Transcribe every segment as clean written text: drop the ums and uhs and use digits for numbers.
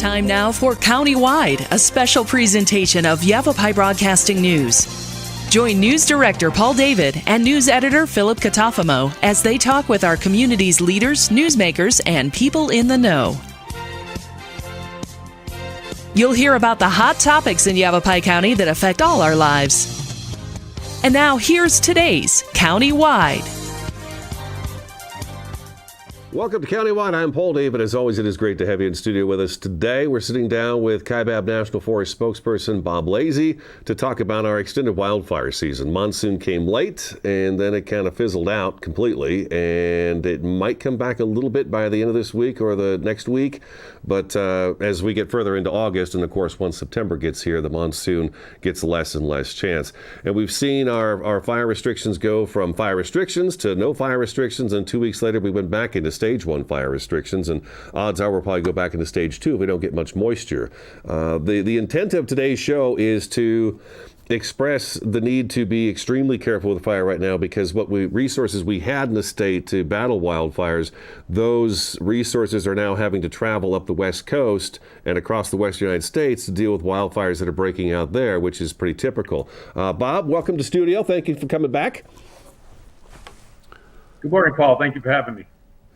Time now for Countywide, a special presentation of Yavapai Broadcasting News. Join News Director Paul David and News Editor Philip Catafamo as they talk with our community's leaders, newsmakers, and people in the know. You'll hear about the hot topics in Yavapai County that affect all our lives. And now here's today's Countywide. Welcome to Countywide. I'm Paul David. As always, it is great to have you in studio with us. Today, we're sitting down with Kaibab National Forest spokesperson Bob Blasi to talk about our extended wildfire season. Monsoon came late, and then it kind of fizzled out completely, and it might come back a little bit by the end of this week or the next week. But as we get further into August, and of course, once September gets here, the monsoon gets less and less chance. And we've seen our fire restrictions go from fire restrictions to no fire restrictions, and 2 weeks later, we went back into Stage 1 fire restrictions, and odds are we'll probably go back into Stage 2 if we don't get much moisture. The intent of today's show is to express the need to be extremely careful with fire right now, because resources we had in the state to battle wildfires, those resources are now having to travel up the West Coast and across the Western United States to deal with wildfires that are breaking out there, which is pretty typical. Bob, welcome to studio. Thank you for coming back. Good morning, Paul. Thank you for having me.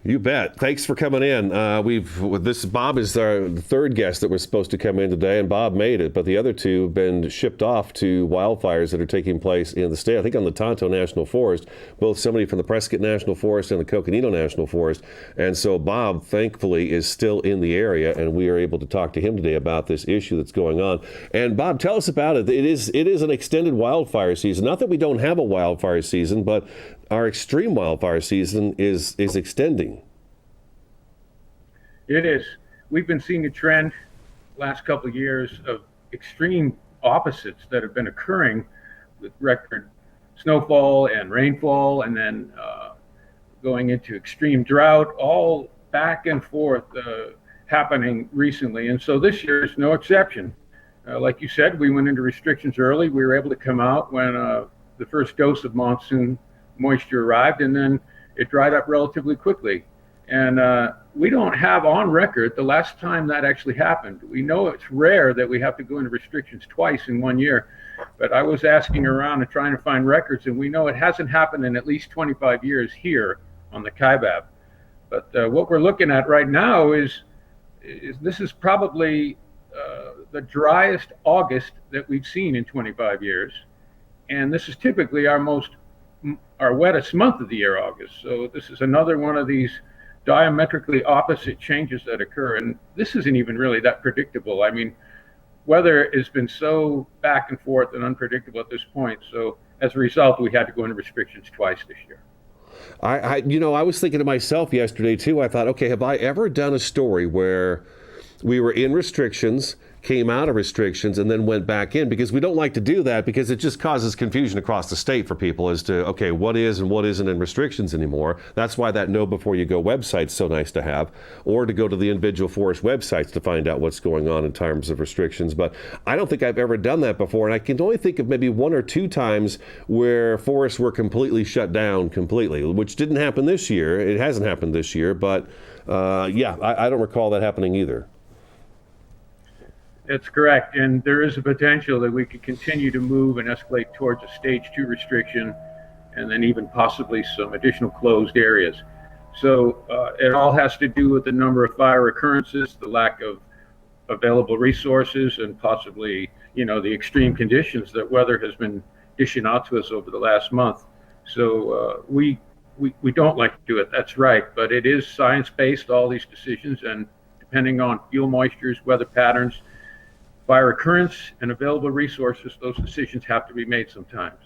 You bet. Thanks for coming in. Bob is our third guest that was supposed to come in today, and Bob made it, but the other two have been shipped off to wildfires that are taking place in the state. I think on the Tonto National Forest, both somebody from the Prescott National Forest and the Coconino National Forest. And so Bob, thankfully, is still in the area, and we are able to talk to him today about this issue that's going on. And Bob, tell us about it. It is an extended wildfire season. Not that we don't have a wildfire season, but our extreme wildfire season is extending. It is. We've been seeing a trend last couple of years of extreme opposites that have been occurring with record snowfall and rainfall, and then going into extreme drought, all back and forth happening recently. And so this year is no exception. Like you said, we went into restrictions early. We were able to come out when the first dose of monsoon moisture arrived, and then it dried up relatively quickly. And we don't have on record the last time that actually happened. We know it's rare that we have to go into restrictions twice in 1 year, but I was asking around and trying to find records, and we know it hasn't happened in at least 25 years here on the Kaibab. But what we're looking at right now is this is probably the driest August that we've seen in 25 years. And this is typically our wettest month of the year, August. So this is another one of these diametrically opposite changes that occur. And this isn't even really that predictable. I mean, weather has been so back and forth and unpredictable at this point. So as a result, we had to go into restrictions twice this year. I was thinking to myself yesterday too, I thought, okay, have I ever done a story where we were in restrictions, came out of restrictions, and then went back in? Because we don't like to do that, because it just causes confusion across the state for people as to, okay, what is and what isn't in restrictions anymore. That's why that Know Before You Go website's so nice to have, or to go to the individual forest websites to find out what's going on in terms of restrictions. But I don't think I've ever done that before, and I can only think of maybe one or two times where forests were completely shut down completely, which didn't happen this year. It hasn't happened this year, but I don't recall that happening either. That's correct, and there is a potential that we could continue to move and escalate towards a Stage 2 restriction, and then even possibly some additional closed areas. So it all has to do with the number of fire occurrences, the lack of available resources, and possibly, the extreme conditions that weather has been dishing out to us over the last month. So we don't like to do it, that's right, but it is science-based, all these decisions, and depending on fuel moistures, weather patterns, fire occurrence, and available resources, those decisions have to be made sometimes.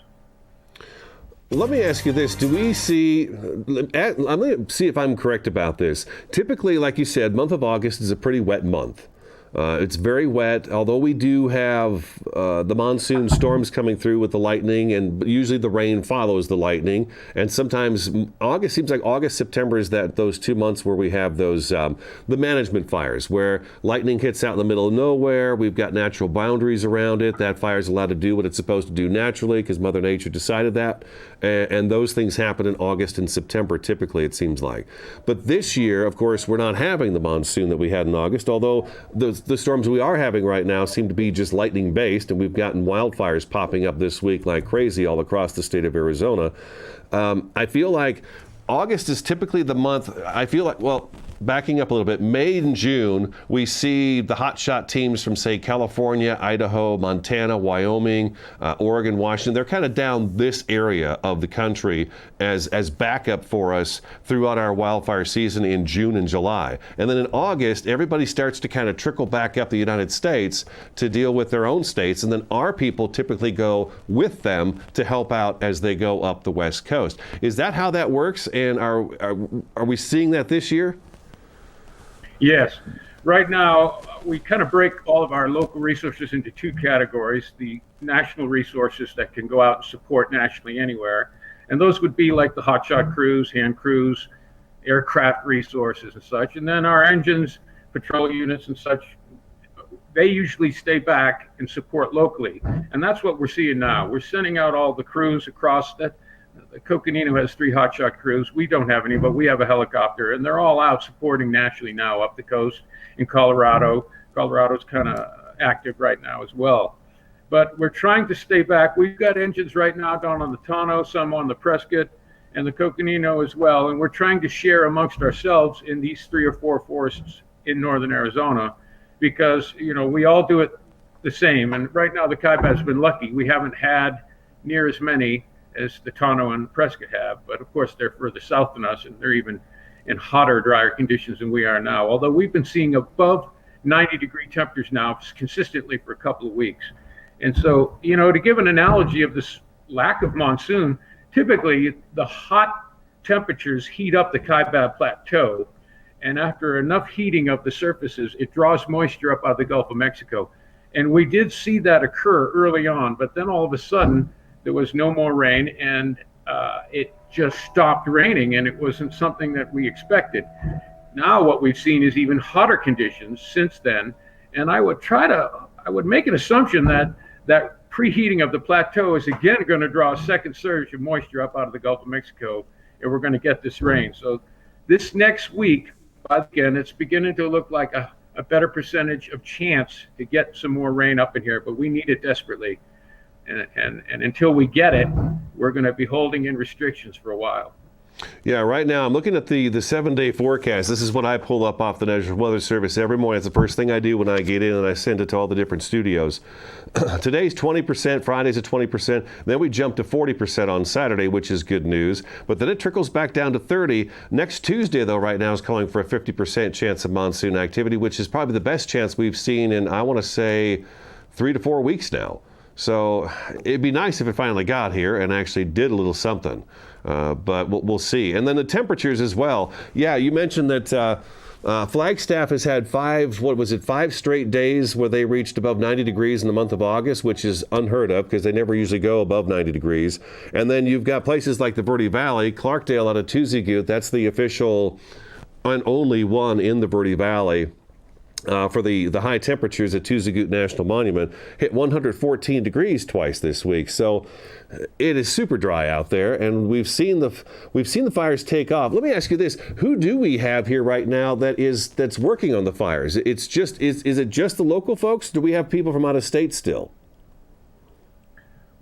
Let me ask you this. Let me see if I'm correct about this. Typically, like you said, month of August is a pretty wet month. It's very wet, although we do have the monsoon storms coming through with the lightning, and usually the rain follows the lightning. And sometimes August seems like September is those 2 months where we have those the management fires, where lightning hits out in the middle of nowhere. We've got natural boundaries around it. That fire is allowed to do what it's supposed to do naturally because Mother Nature decided that. And those things happen in August and September, typically, it seems like. But this year, of course, we're not having the monsoon that we had in August, although the the storms we are having right now seem to be just lightning based, and we've gotten wildfires popping up this week like crazy all across the state of Arizona. I feel like August is typically the month, I feel like, well, backing up a little bit, May and June, we see the hotshot teams from, say, California, Idaho, Montana, Wyoming, Oregon, Washington. They're kind of down this area of the country as backup for us throughout our wildfire season in June and July. And then in August, everybody starts to kind of trickle back up the United States to deal with their own states. And then our people typically go with them to help out as they go up the West Coast. Is that how that works? And are we seeing that this year? Yes. Right now, we kind of break all of our local resources into two categories: the national resources that can go out and support nationally anywhere. And those would be like the hotshot crews, hand crews, aircraft resources and such. And then our engines, patrol units and such, they usually stay back and support locally. And that's what we're seeing now. We're sending out all the crews across that. Coconino has 3 hotshot crews. We don't have any, but we have a helicopter, and they're all out supporting nationally now up the coast in Colorado. Colorado's kind of active right now as well. But we're trying to stay back. We've got engines right now down on the Tonto, some on the Prescott, and the Coconino as well. And we're trying to share amongst ourselves in these 3 or 4 forests in northern Arizona, because, you know, we all do it the same. And right now the Kaibab's been lucky. We haven't had near as many as the Tonto and Prescott have, but of course they're further south than us, and they're even in hotter, drier conditions than we are now. Although we've been seeing above 90-degree temperatures now consistently for a couple of weeks. And so, you know, to give an analogy of this lack of monsoon, typically the hot temperatures heat up the Kaibab Plateau, and after enough heating of the surfaces, it draws moisture up out of the Gulf of Mexico. And we did see that occur early on, but then all of a sudden, there was no more rain, and it just stopped raining, and it wasn't something that we expected. Now what we've seen is even hotter conditions since then, and I would make an assumption that preheating of the plateau is again going to draw a second surge of moisture up out of the Gulf of Mexico, and we're going to get this rain. So this next week, again, it's beginning to look like a better percentage of chance to get some more rain up in here, but we need it desperately. And until we get it, we're going to be holding in restrictions for a while. Yeah, right now I'm looking at the 7-day forecast. This is what I pull up off the National Weather Service every morning. It's the first thing I do when I get in, and I send it to all the different studios. Today's 20%, Friday's at 20%. Then we jump to 40% on Saturday, which is good news. But then it trickles back down to 30. Next Tuesday, though, right now is calling for a 50% chance of monsoon activity, which is probably the best chance we've seen in, I want to say, 3 to 4 weeks now. So it'd be nice if it finally got here and actually did a little something, but we'll see. And then the temperatures as well. Yeah, you mentioned that Flagstaff has had 5 straight days where they reached above 90 degrees in the month of August, which is unheard of because they never usually go above 90 degrees. And then you've got places like the Verde Valley, Clarkdale out of Tuzagut, that's the official and only one in the Verde Valley. For the high temperatures at Tuzagut National Monument, hit 114 degrees twice this week. So it is super dry out there, and we've seen the fires take off. Let me ask you this: who do we have here right now that's working on the fires? Is it just the local folks? Do we have people from out of state still?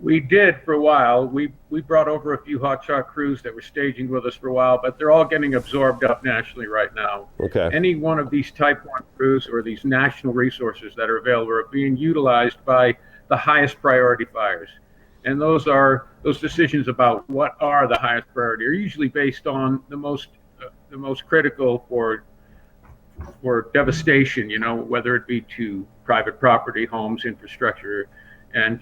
We did for a while. We brought over a few hotshot crews that were staging with us for a while, but they're all getting absorbed up nationally right now. Okay. Any one of these Type 1 crews or these national resources that are available are being utilized by the highest priority fires. And those decisions about what are the highest priority are usually based on the most critical for devastation, you know, whether it be to private property, homes, infrastructure, and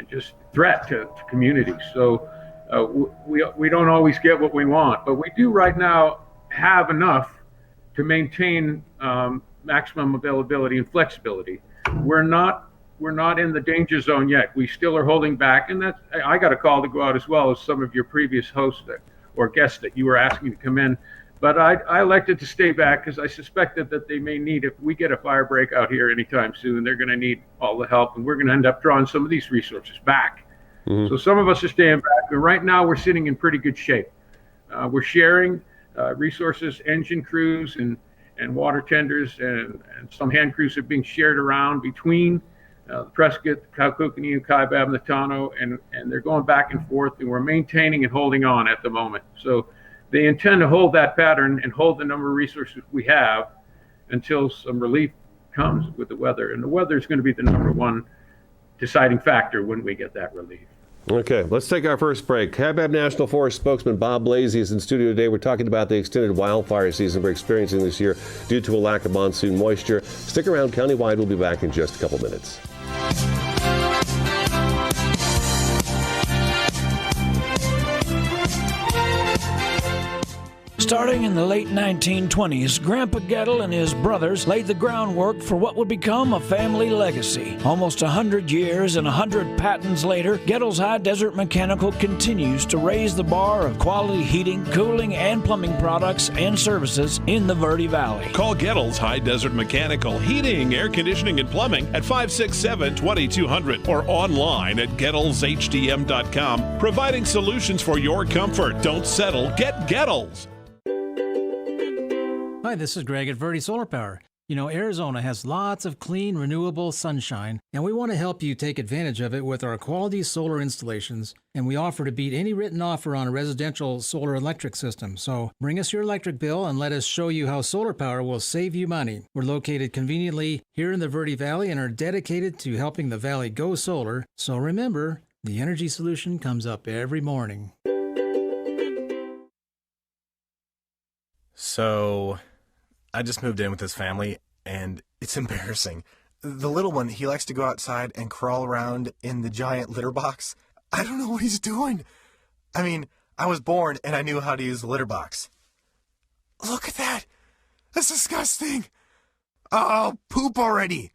just threat to communities. So we don't always get what we want, but we do right now have enough to maintain maximum availability and flexibility. We're not in the danger zone yet. We still are holding back, and I got a call to go out as well as some of your previous hosts or guests that you were asking to come in. But I elected to stay back because I suspected that they may need, if we get a fire break out here anytime soon, they're going to need all the help, and we're going to end up drawing some of these resources back. Mm-hmm. So some of us are staying back, but right now we're sitting in pretty good shape. We're sharing resources, engine crews, and water tenders, and some hand crews are being shared around between the Prescott, Coconino, Kaibab, and the Tano, and they're going back and forth, and we're maintaining and holding on at the moment. So they intend to hold that pattern and hold the number of resources we have until some relief comes with the weather. And the weather is going to be the number one deciding factor when we get that relief. Okay, let's take our first break. Kaibab National Forest spokesman Bob Blasi is in studio today. We're talking about the extended wildfire season we're experiencing this year due to a lack of monsoon moisture. Stick around, Countywide. We'll be back in just a couple minutes. Starting in the late 1920s, Grandpa Gettle and his brothers laid the groundwork for what would become a family legacy. Almost 100 years and 100 patents later, Gettle's High Desert Mechanical continues to raise the bar of quality heating, cooling, and plumbing products and services in the Verde Valley. Call Gettle's High Desert Mechanical Heating, Air Conditioning, and Plumbing at 567-2200 or online at GettlesHDM.com, providing solutions for your comfort. Don't settle, get Gettles. Hi, this is Greg at Verde Solar Power. You know, Arizona has lots of clean, renewable sunshine, and we want to help you take advantage of it with our quality solar installations, and we offer to beat any written offer on a residential solar electric system. So bring us your electric bill and let us show you how solar power will save you money. We're located conveniently here in the Verde Valley and are dedicated to helping the valley go solar. So remember, the energy solution comes up every morning. So I just moved in with his family, and it's embarrassing. The little one, he likes to go outside and crawl around in the giant litter box. I don't know what he's doing. I mean, I was born and I knew how to use the litter box. Look at that. That's disgusting. Oh, poop already.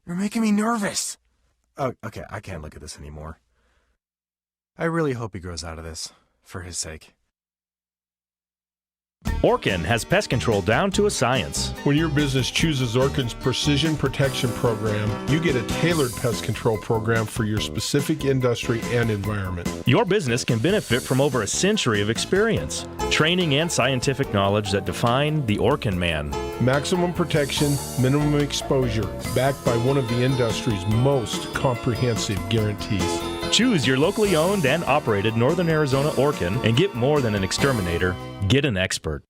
You're making me nervous. Oh, okay, I can't look at this anymore. I really hope he grows out of this, for his sake. Orkin has pest control down to a science. When your business chooses Orkin's Precision Protection Program, you get a tailored pest control program for your specific industry and environment. Your business can benefit from over a century of experience, training, and scientific knowledge that define the Orkin man. Maximum protection, minimum exposure, backed by one of the industry's most comprehensive guarantees. Choose your locally owned and operated Northern Arizona Orkin and get more than an exterminator. Get an expert.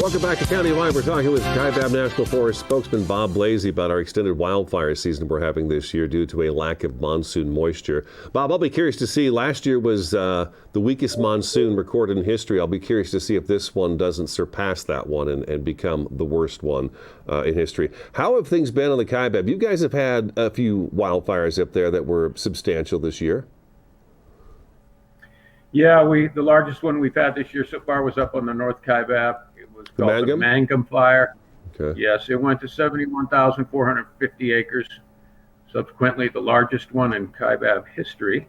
Welcome back to Countywide. We're talking with Kaibab National Forest spokesman Bob Blasi about our extended wildfire season we're having this year due to a lack of monsoon moisture. Bob, I'll be curious to see. Last year was the weakest monsoon recorded in history. I'll be curious to see if this one doesn't surpass that one and become the worst one in history. How have things been on the Kaibab? You guys have had a few wildfires up there that were substantial this year. Yeah, the largest one we've had this year so far was up on the North Kaibab. It was called the Mangum Fire. Okay. Yes, it went to 71,450 acres. Subsequently, the largest one in Kaibab history.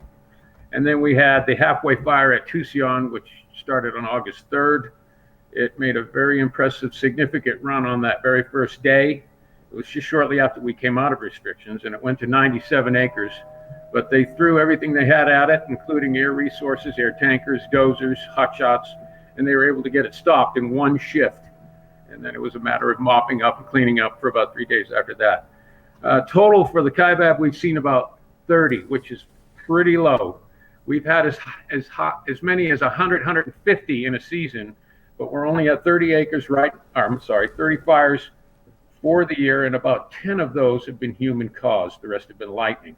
And then we had the halfway fire at Tucson, which started on August 3rd. It made a very impressive, significant run on that very first day. It was just shortly after we came out of restrictions, and it went to 97 acres. But they threw everything they had at it, including air resources, air tankers, dozers, hot shots, and they were able to get it stopped in one shift. And then it was a matter of mopping up and cleaning up for about 3 days after that. Total for the Kaibab, we've seen about 30, which is pretty low. We've had as many as 100, 150 in a season, but we're only at 30 fires for the year, and about 10 of those have been human caused. The rest have been lightning.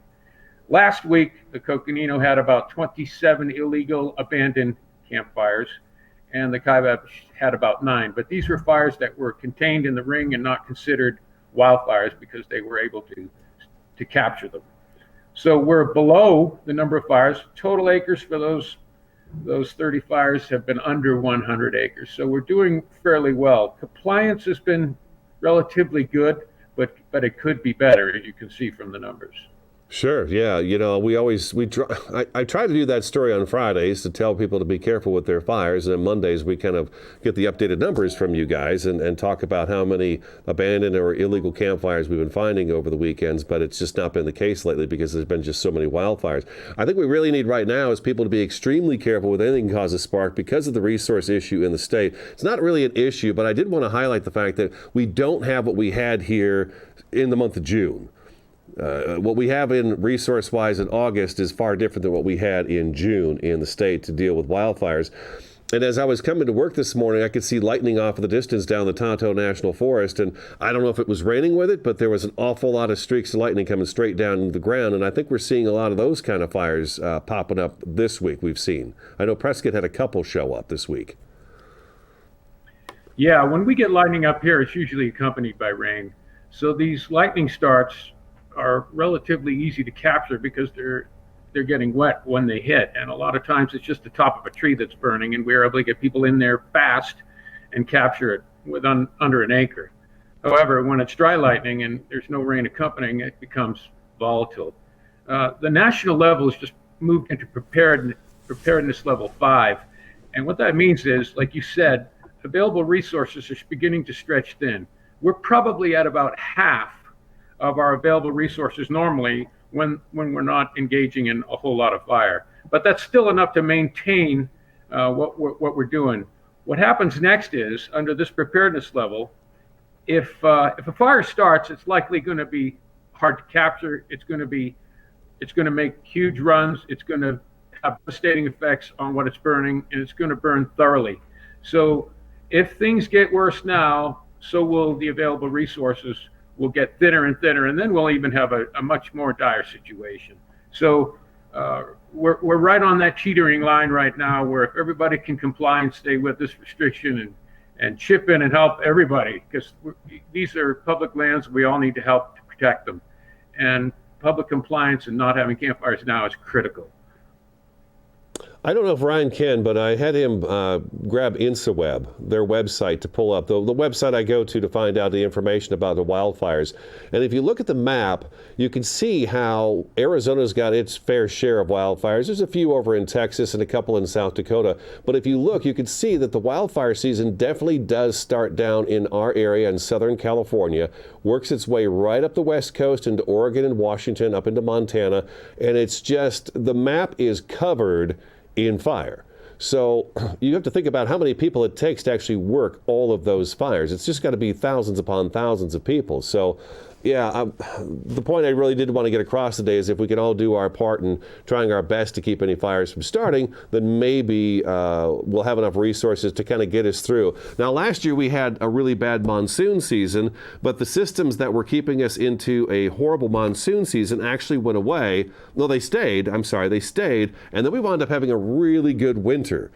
Last week, the Coconino had about 27 illegal abandoned campfires, and the Kaibab had about 9. But these were fires that were contained in the ring and not considered wildfires because they were able to capture them. So we're below the number of fires. Total acres for those 30 fires have been under 100 acres. So we're doing fairly well. Compliance has been relatively good, but it could be better, as you can see from the numbers. Sure. Yeah. I try to do that story on Fridays to tell people to be careful with their fires. And on Mondays, we kind of get the updated numbers from you guys and talk about how many abandoned or illegal campfires we've been finding over the weekends. But it's just not been the case lately because there's been just so many wildfires. I think we really need right now is people to be extremely careful with anything that causes spark because of the resource issue in the state. It's not really an issue, but I did want to highlight the fact that we don't have what we had here in the month of June. What we have in resource-wise in August is far different than what we had in June in the state to deal with wildfires. And as I was coming to work this morning, I could see lightning off in the distance down the Tonto National Forest. And I don't know if it was raining with it, but there was an awful lot of streaks of lightning coming straight down into the ground. And I think we're seeing a lot of those kind of fires popping up this week we've seen. I know Prescott had a couple show up this week. Yeah, when we get lightning up here, it's usually accompanied by rain. So these lightning starts are relatively easy to capture because they're getting wet when they hit, and a lot of times it's just the top of a tree that's burning, and we're able to get people in there fast and capture it with under an acre. However, when it's dry lightning and there's no rain accompanying it, becomes volatile. The national level has just moved into preparedness level 5, and what that means is, like you said, available resources are beginning to stretch thin. We're probably at about half of our available resources normally when we're not engaging in a whole lot of fire. But that's still enough to maintain what we're doing. What happens next is, under this preparedness level, if a fire starts, it's likely going to be hard to capture. It's going to make huge runs. It's going to have devastating effects on what it's burning, and it's going to burn thoroughly. So if things get worse now, so will the available resources will get thinner and thinner, and then we'll even have a much more dire situation. So we're right on that teetering line right now, where if everybody can comply and stay with this restriction and chip in and help everybody, because these are public lands, we all need to help to protect them. And public compliance and not having campfires now is critical. I don't know if Ryan can, but I had him grab InsaWeb, their website, to pull up the website I go to find out the information about the wildfires. And if you look at the map, you can see how Arizona's got its fair share of wildfires. There's a few over in Texas and a couple in South Dakota. But if you look, you can see that the wildfire season definitely does start down in our area in Southern California, works its way right up the West Coast into Oregon and Washington, up into Montana. And it's just, the map is covered in fire. So you have to think about how many people it takes to actually work all of those fires. It's just got to be thousands upon thousands of people. So yeah, the point I really did want to get across today is if we can all do our part in trying our best to keep any fires from starting, then maybe we'll have enough resources to kind of get us through. Now, last year we had a really bad monsoon season, but the systems that were keeping us into a horrible monsoon season actually went away. No, they stayed. And then we wound up having a really good winter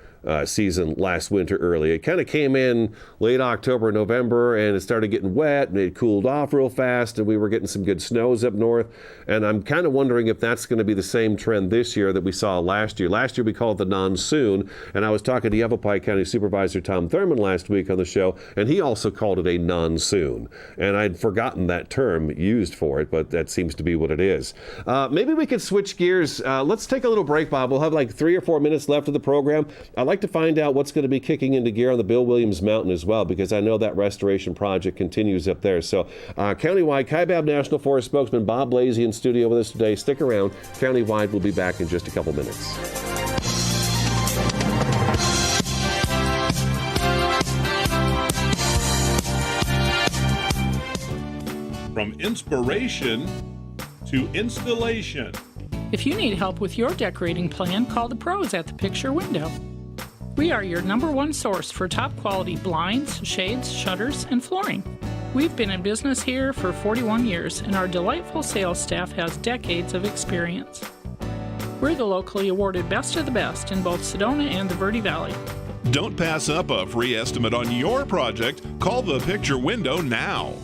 season last winter early. It kind of came in late October, November, and it started getting wet, and it cooled off real fast, and we were getting some good snows up north. And I'm kind of wondering if that's going to be the same trend this year that we saw last year. Last year we called it the non-soon, and I was talking to Yavapai County Supervisor Tom Thurman last week on the show, and he also called it a non-soon. And I'd forgotten that term used for it, but that seems to be what it is. Maybe we could switch gears. Let's take a little break, Bob. We'll have like 3 or 4 minutes left of the program. I'd like to find out what's going to be kicking into gear on the Bill Williams Mountain as well, because I know that restoration project continues up there. So countywide, Kaibab National Forest spokesman Bob Blasi in studio with us today. Stick around. Countywide will be back in just a couple minutes. From inspiration to installation. If you need help with your decorating plan, call the pros at the Picture Window. We are your #1 source for top quality blinds, shades, shutters, and flooring. We've been in business here for 41 years, and our delightful sales staff has decades of experience. We're the locally awarded Best of the Best in both Sedona and the Verde Valley. Don't pass up a free estimate on your project. Call the Picture Window now.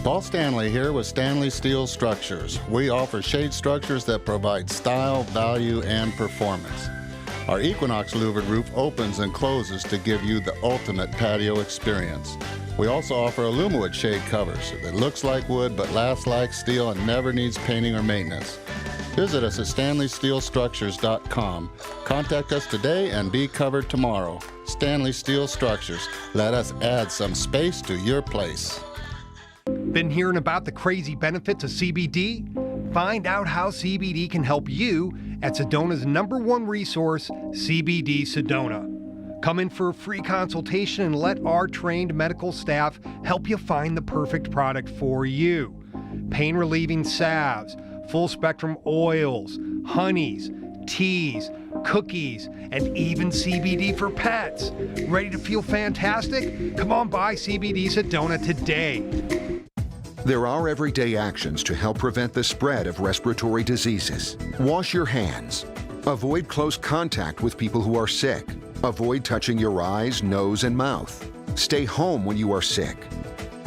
Paul Stanley here with Stanley Steel Structures. We offer shade structures that provide style, value, and performance. Our Equinox louvered roof opens and closes to give you the ultimate patio experience. We also offer Alumawood shade covers that looks like wood but lasts like steel and never needs painting or maintenance. Visit us at StanleySteelStructures.com. Contact us today and be covered tomorrow. Stanley Steel Structures. Let us add some space to your place. Been hearing about the crazy benefits of CBD? Find out how CBD can help you at Sedona's #1 resource, CBD Sedona. Come in for a free consultation and let our trained medical staff help you find the perfect product for you. Pain-relieving salves, full-spectrum oils, honeys, teas, cookies, and even CBD for pets. Ready to feel fantastic? Come on by CBD Sedona today. There are everyday actions to help prevent the spread of respiratory diseases. Wash your hands. Avoid close contact with people who are sick. Avoid touching your eyes, nose, and mouth. Stay home when you are sick.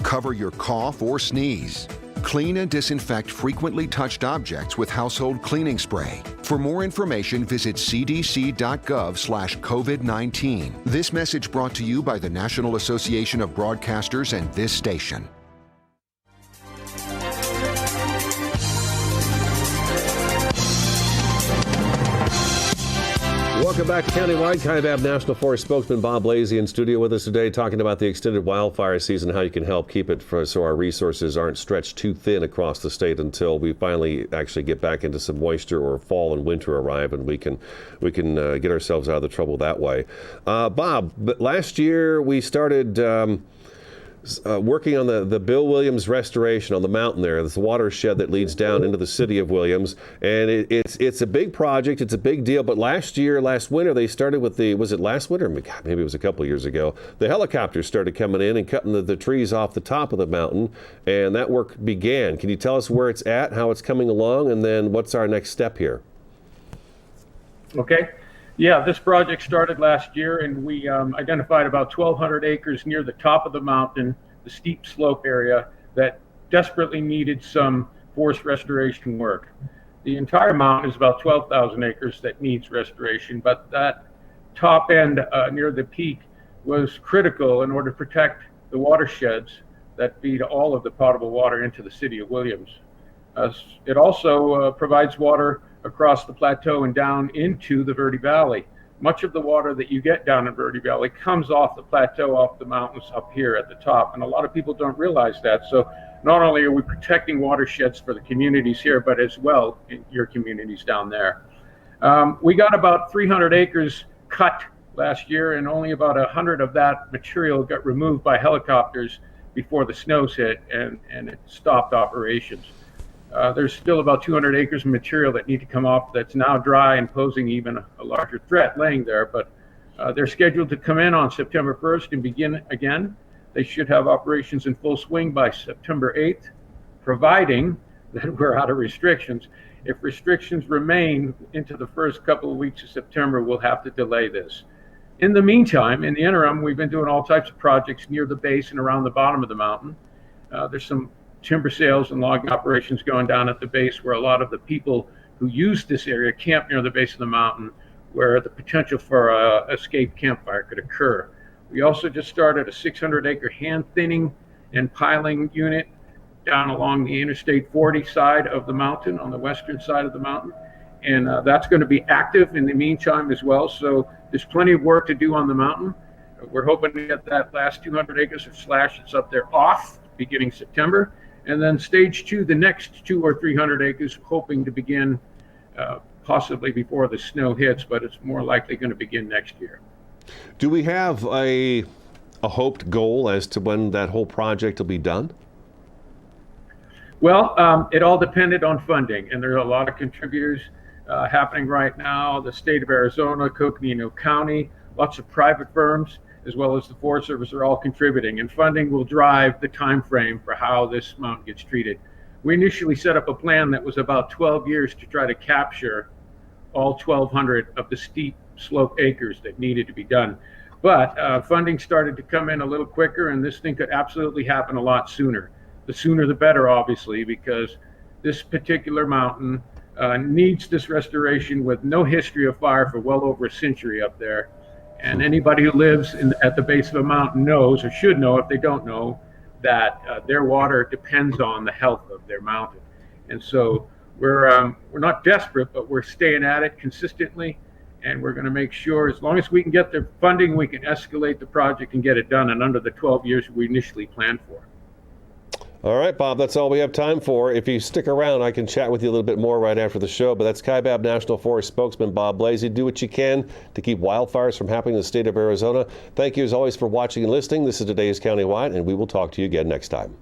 Cover your cough or sneeze. Clean and disinfect frequently touched objects with household cleaning spray. For more information, visit cdc.gov/COVID-19. This message brought to you by the National Association of Broadcasters and this station. Welcome back to Countywide. Kaibab National Forest spokesman Bob Blasi in studio with us today, talking about the extended wildfire season, how you can help keep it so our resources aren't stretched too thin across the state until we finally actually get back into some moisture or fall and winter arrive, and we can get ourselves out of the trouble that way. Bob, last year we started working on the Bill Williams restoration on the mountain there. It's the watershed that leads down into the city of Williams. And it's a big project. It's a big deal. But last winter, they started with was it last winter? Maybe it was a couple of years ago. The helicopters started coming in and cutting the trees off the top of the mountain. And that work began. Can you tell us where it's at, how it's coming along, and then what's our next step here? Okay. Yeah, this project started last year, and we identified about 1,200 acres near the top of the mountain, the steep slope area, that desperately needed some forest restoration work. The entire mountain is about 12,000 acres that needs restoration, but that top end near the peak was critical in order to protect the watersheds that feed all of the potable water into the city of Williams. It also provides water across the plateau and down into the Verde Valley. Much of the water that you get down in Verde Valley comes off the plateau, off the mountains up here at the top, and a lot of people don't realize that. So not only are we protecting watersheds for the communities here, but as well in your communities down there. We got about 300 acres cut last year, and only about 100 of that material got removed by helicopters before the snows hit, and it stopped operations. There's still about 200 acres of material that need to come off that's now dry and posing even a larger threat laying there, but they're scheduled to come in on September 1st and begin again. They should have operations in full swing by September 8th, providing that we're out of restrictions. If restrictions remain into the first couple of weeks of September, we'll have to delay this. In the meantime, in the interim, we've been doing all types of projects near the base and around the bottom of the mountain. There's some timber sales and logging operations going down at the base, where a lot of the people who use this area camp near the base of the mountain, where the potential for a escape campfire could occur. We also just started a 600-acre hand thinning and piling unit down along the Interstate 40 side of the mountain, on the western side of the mountain, and that's going to be active in the meantime as well. So there's plenty of work to do on the mountain. We're hoping to get that last 200 acres of slash that's up there off beginning September. And then stage 2, the next 200 or 300 acres, hoping to begin possibly before the snow hits, but it's more likely going to begin next year. Do we have a hoped goal as to when that whole project will be done? Well, it all depended on funding, and there are a lot of contributors happening right now. The state of Arizona, Coconino County, lots of private firms, as well as the Forest Service, are all contributing, and funding will drive the time frame for how this mountain gets treated. We initially set up a plan that was about 12 years to try to capture all 1,200 of the steep slope acres that needed to be done. But funding started to come in a little quicker, and this thing could absolutely happen a lot sooner. The sooner the better, obviously, because this particular mountain needs this restoration with no history of fire for well over a century up there. And anybody who lives at the base of a mountain knows, or should know if they don't know, that their water depends on the health of their mountain. And so we're not desperate, but we're staying at it consistently, and we're going to make sure as long as we can get the funding, we can escalate the project and get it done in under the 12 years we initially planned for. All right, Bob, that's all we have time for. If you stick around, I can chat with you a little bit more right after the show. But that's Kaibab National Forest spokesman Bob Blasi. Do what you can to keep wildfires from happening in the state of Arizona. Thank you, as always, for watching and listening. This is today's Countywide, and we will talk to you again next time.